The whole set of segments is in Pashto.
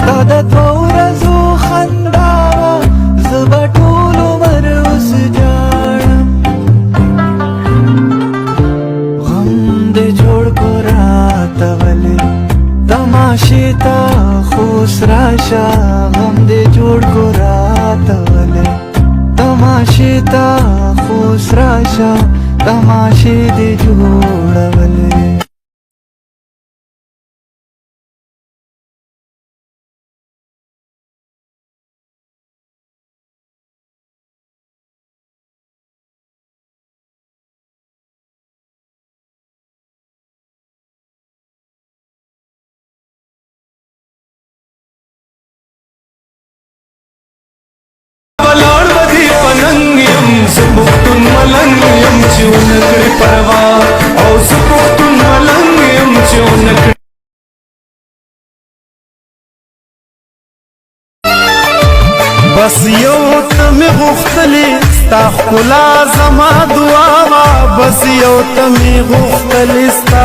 ستا د دوو ورځو خندا وه زه به ټول عمر اوس جاړم غم دې جوړ کو راته ولې تماشې ته خو اوس راشه غم دې جوړ کو راته ولې تماشې ته خو اوس راشه تماشې دې جوړولې بس یو ته مې غوښتلې ستا ښکلا زما دعا وه بس یو ته مې غوښتلې ستا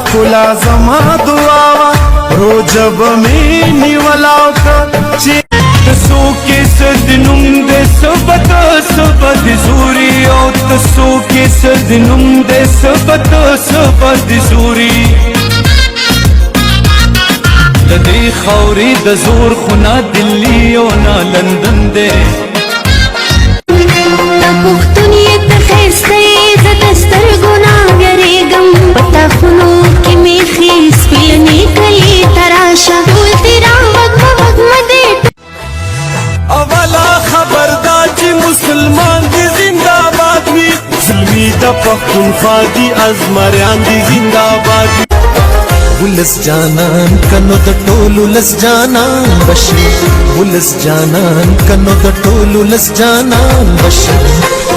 ښکلا زما دعا وه روژه به مې نیوله او که چې څوکې څه د نوم دی څه به ته څه به د زوري او ته څوکې څه د نوم دی څه به ته څه به د زوري د دې خاورې د زور خو نه دلي او نه لندن دی ته پښتون یې ته ښایسته یې زه د سترګو نه ویرېږم په تاخونو کې مې ښې سپینې کلي ته راشه ټول تېرا وږمه وږمه دی اوله خبر دا چې مسلمان دې زنده باد وي زلمي د پښتونخوا دي ازمریان دي زنده باد وي ولس جانان کنو د ټول ولس جانان بشي ولس جانان کنو د ټول ولس جانان بشي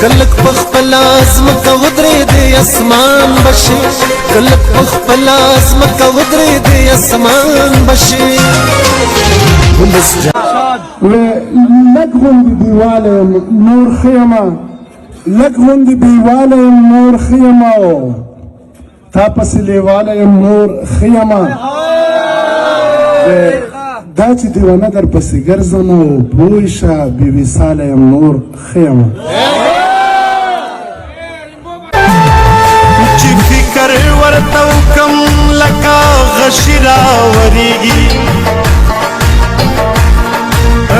کلک پخپل ازمکه ودرې د اسمان بشي کلک پخپل ازمکه ودرې د اسمان بشي ولس لږ غوندې دیواله یم نور ښه یمه لږ غوندې دیواله یم نور ښه یمه تا پسې لیواله یم نور ښه یمه دا چې دیوانه در پسې ګرځم او پوه شه بې وصاله یم نور ښه یمه چې فکر ورته وکم لکه غشي راورېږي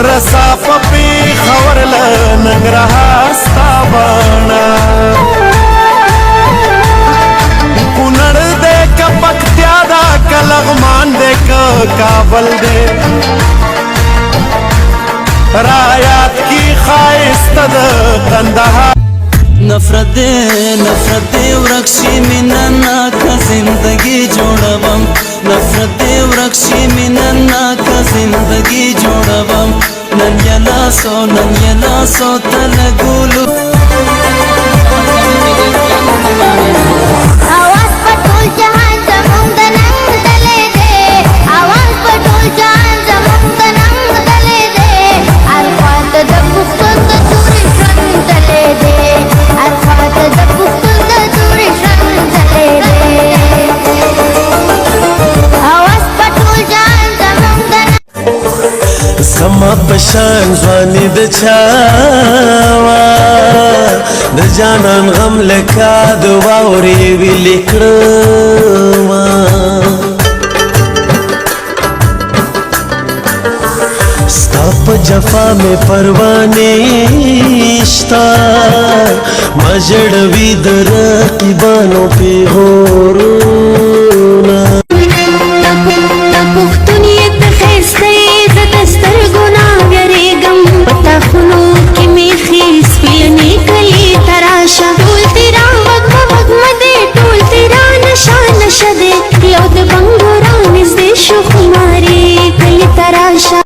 رسا په پېښور له ننګرهار ستا بڼه کونړ دی که پکتیا ده که لغمان دی که کابل دی رایات کی ښایسته د کندهار نفرت دے ورکشی میننا کا زندگی جوڑوم نفرت دے ورکشی میننا کا زندگی جوڑوم نن یلا سو تلگولو आवाज पर ټول جهان زموږ د ننګ دلې دی आवाज پر ټول جهان زموږ د ننګ دلې دی هر خواته د پښتون د تورې ژوند دلې دی هر خواته د پښتون د تورې ژوند دلې دی आवाज پر ټول جهان زموږ د زما پشان ځواني د چاوا د جانان غم لکه د واورې ویلې کړمه ستا په جفا مې پروانې شته ما ژړوي د رقیبانو پیغورونه پښتون یې ته ښایسته یې زه د سترګو نه ویرېږم په تاخونو کې مې ښې سپینې کلي ته راشه ټول تېرا وږمه وږمه دی ټول تېرا نشه نشه دی یو د بنګو رانږدې شو خمارې کلي ته راشه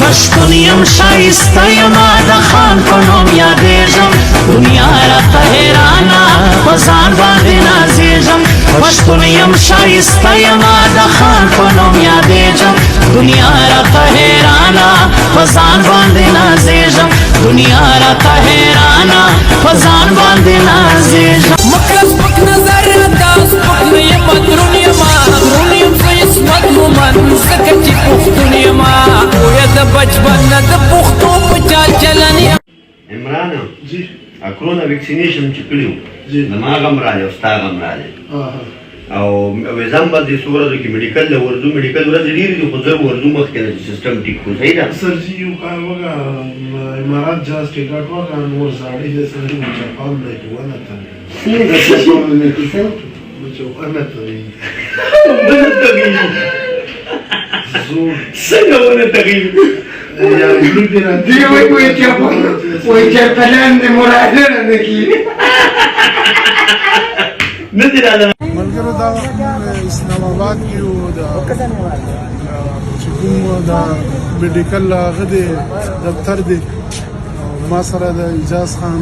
پښتون یم ښایسته یمه د خان په نوم یادېږم دنیا راته حیرانه په ځان باندې نازېږم پښتون یم ښایسته یمه د خان په نوم یادېږم دنیا راته حیرانه په ځان باندې نازېږم دنیا راته حیرانه په ځان باندې نازېږم مکه سپک نظر راته سپک نه یم دروند یم زه عصمت مومن ځکه چې پښتون یم وې د بچپن نه د پښتو په چال چلن یم. عمران کرونا ویکسینیشن چې کړیو زما غم راځي او ستا غم راځي او ویزام باندې څو ورځو کې میډیکل له ورځو میډیکل ورځې ډېرې دي خو زه ورځو مخکې نه سیسټم ټیک کړو صحیح ده سر جی یو کار وکړه امارات جهاز ټیکټ وکړه نور زاړه دې سړي مو جاپان نه کې ونه تللی څنګه ونه تغییر ملګرو دا وخت اسلام آباد کې وو چې کوم د میډیکل هغه دی دفتر دی ما سره د اجاز خان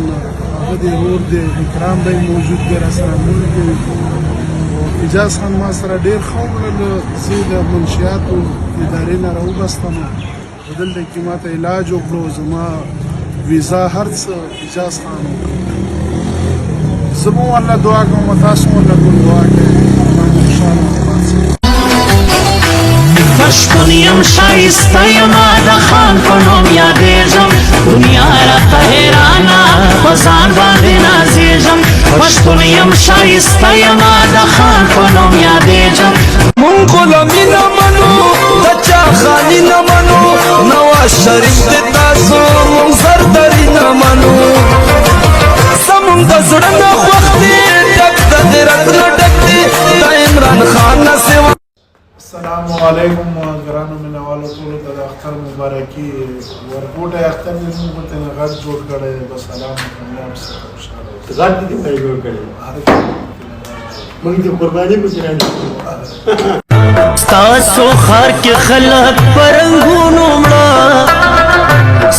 هغه دی ورور دی اکرام دی موجود دی راسره مونږ دی اجاز خان ما سره ډېر ښه وکړل زه د منشیاتو ادارې نه راوبستم دلته کې ما ته علاج وکړو زما ویزا هر څه اجاز خان وکړو زه به والله دعا کوم تاسو والله کوم دعا کوئ انشاءالله پښتون یم ښایسته یمه د خان په نوم یادېږم دنیا راته حیرانه په ځان باندې نازېږم پښتون یم ښایسته یمه د خان په نوم یادېږم مونږ غلامي نه منو د چا خاني نه منو نواز شریف د تاسو مونږ زرداري نه منو زمونږ د زړه نه خوښ دي ډک د غیرت نه ډک دي د عمران خان نه سوا. السلام علیکم ګرانو مینوالو ټولو ته د اختر مبارکي ورکوټه اختر دې موږ ته غږ جوړ کړی بس سلام الله سره خوشاله غږ دې جوړ کړی موږ دې قرباني کوو ستاسو خار کې خلک پرنګونو مړه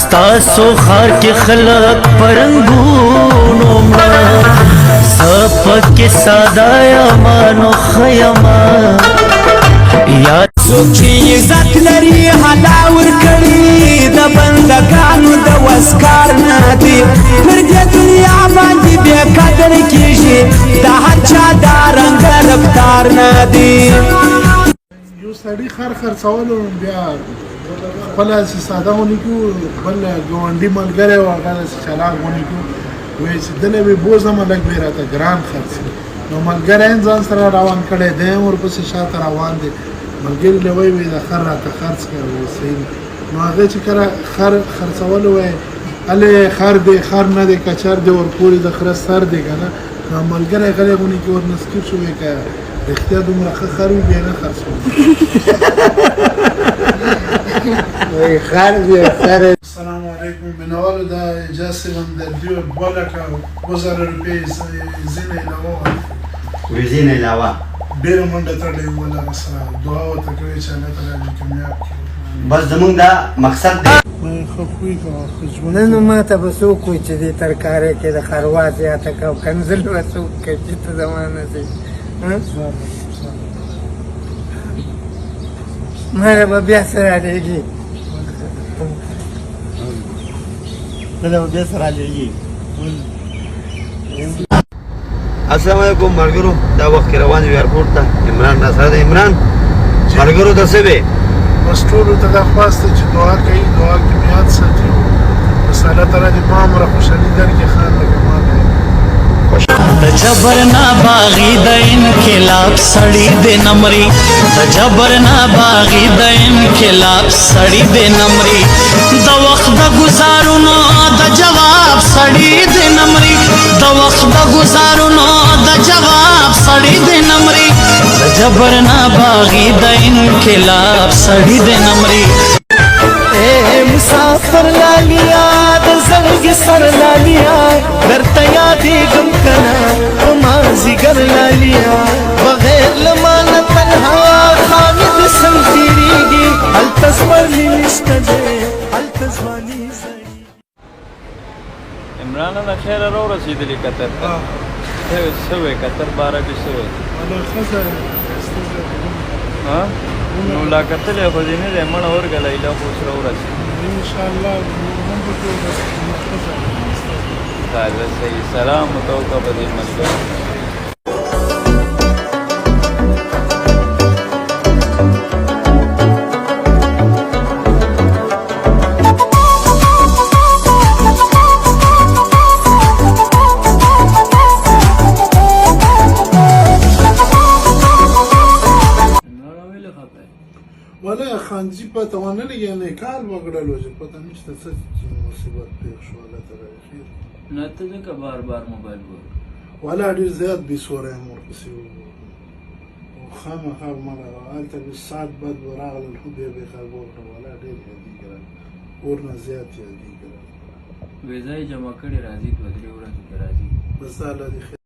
ستاسو خار کې خلک پرنګونو مړه سپکې ساده یما نو ښه یما یاد څوک چې عزت لري حلا ورکړي د بندګانو د وس کار نه دي پر دې دنیا باندې بې قدر کېږي د هر چا دا رنګ رفتار نه دي یو سړي خر خرڅولو بیا خپله هسې ساده غونې کړو بل ګاونډي ملګری و هغه هسې چلاک غونې کړو وایي چې دله به بوځمه لږ به یې راته ګران خرڅ نو ملګری یې ځان سره روان کړی دی هم ورپسې شاته روان دی ملګري له وایي د خر راته خرڅ کړه صحیح نو هغه چې کله خر خرڅولو وایي هلې خر دی خر نه دی کچر دی ورپورې د خره سر دی که نه نو ملګری غلی غونې کې ورنسکیر شو وایي که رښتیا دومره ښه خر وي بیا نه خرڅوم السلام علیکم مینوالو دا اجاز صاحب همدردي و 2000 روپۍ زین علاوه ویزې نه علاوه ډېره منډه تړلې وله سره دعا ورته کوي چې الله تعالی دې کامیاب کړي بس زمونږ دا مقصد دی ښه خوی کوه ښه ژوند نن ما ته به څوک وایي چې دې ترکارۍ کې د خروا زیاته کړه او کنځل به څوک کوي چې ته زمانه شي ماله به بیا څه رالیږي السلام علیکم ملګرو دا وخت کې روان یو ایرپورټ ته عمران راسره دی عمران ملګرو ته څه وې بس ټولو ته دا خواست دی چې دعا کوي دعا کې مې یاد ساتي بس الله تعالی دې ما عمره خوشحالي درکړي خان لکه ما دی د جبر نه باغی د انقلاب سړی د نمرې د جبر نه باغی د انقلاب سړی د نمرې د وخت د گزارونو د جواب سړی د نمرې د وخت د گزارونو د جواب سړی د نمرې د جبر نه باغی د انقلاب سړی د نمرې اے مسافر لالیا د زنګ سر لالیا درته یادېږم کنه په مازدیګر لالیا بغیر له مانه تنها خامد سم تېرېږي هلته زمرلي نشته دی هلته ځواني زړي عمران د خیره راورسېدلې قطر ته څه وی قطر باره کې څه وی نو لا کتلې خو دې نه دی مړه ورغلی لا خو اوس راورسېد انشاءالله صحیح سلام ورته وکړه په دې ملګرو ولا خانجي پته ونه لګي نه کال وګړلو چې پته نشته څه مصیبت پېښ شو الله تعالی خیر نه ته ځکه بار بار موبایل ګورې ولا ډېر زیات بېسوری یم ورپسې او خامخا مله هلته مې ساعت بعد به راغلل خو بیا بې خبر وکړم ولا ډېر یادېږي راته اور نه زیات یادېږي ویزا یې جمع کړې راځي 2-3 ورځو کې راځي بس الله دې خیر